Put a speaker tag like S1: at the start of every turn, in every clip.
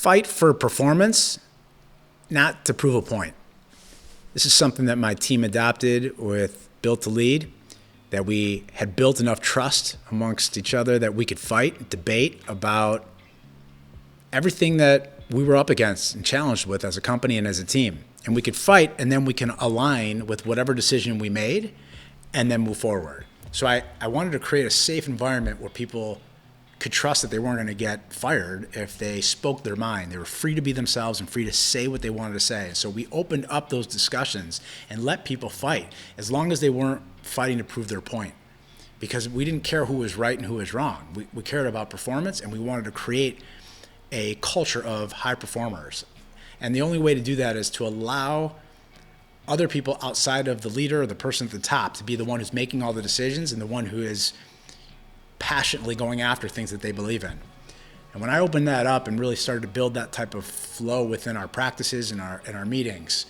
S1: fight for performance, not to prove a point. This is something that my team adopted with Built to Lead, that we had built enough trust amongst each other that we could fight, debate about everything that we were up against and challenged with as a company and as a team. And we could fight, and then we can align with whatever decision we made and then move forward. So I wanted to create a safe environment where people could trust that they weren't going to get fired if they spoke their mind. They were free to be themselves and free to say what they wanted to say. So we opened up those discussions and let people fight, as long as they weren't fighting to prove their point. Because we didn't care who was right and who was wrong. We cared about performance, and we wanted to create a culture of high performers. And the only way to do that is to allow other people outside of the leader or the person at the top to be the one who's making all the decisions and the one who is passionately going after things that they believe in. And when I opened that up and really started to build that type of flow within our practices and our meetings,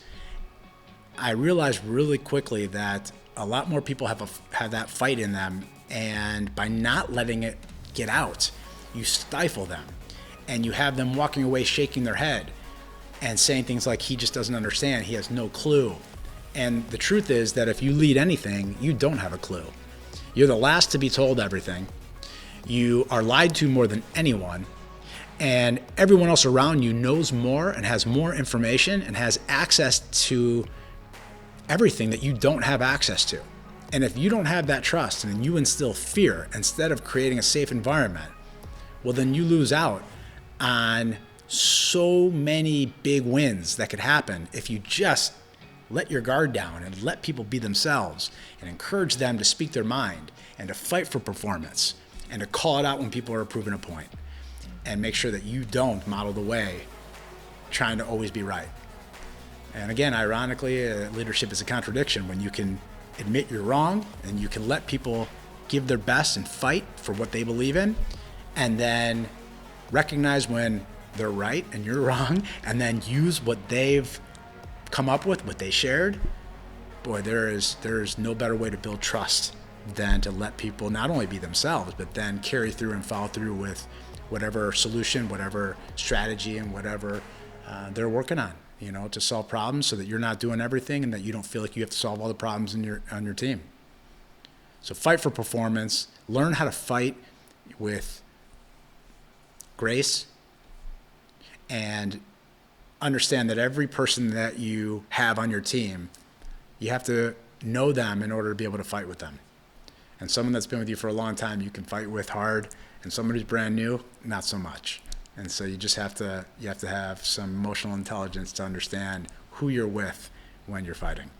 S1: I realized really quickly that a lot more people have that fight in them, and by not letting it get out, you stifle them, and you have them walking away shaking their head and saying things like, he just doesn't understand, he has no clue. And the truth is that if you lead anything, you don't have a clue. You're the last to be told everything. You are lied to more than anyone, and everyone else around you knows more and has more information and has access to everything that you don't have access to. And if you don't have that trust and you instill fear instead of creating a safe environment, well, then you lose out on so many big wins that could happen if you just let your guard down and let people be themselves and encourage them to speak their mind and to fight for performance and to call it out when people are proving a point, and make sure that you don't model the way trying to always be right. And again, ironically, leadership is a contradiction when you can admit you're wrong and you can let people give their best and fight for what they believe in, and then recognize when they're right and you're wrong, and then use what they've come up with, what they shared. Boy, there is no better way to build trust than to let people not only be themselves, but then carry through and follow through with whatever solution, whatever strategy, and whatever they're working on, to solve problems, so that you're not doing everything and that you don't feel like you have to solve all the problems on your team. So fight for performance, learn how to fight with grace, and understand that every person that you have on your team, you have to know them in order to be able to fight with them. And someone that's been with you for a long time, you can fight with hard, and someone who's brand new, not so much. And so you have to have some emotional intelligence to understand who you're with when you're fighting.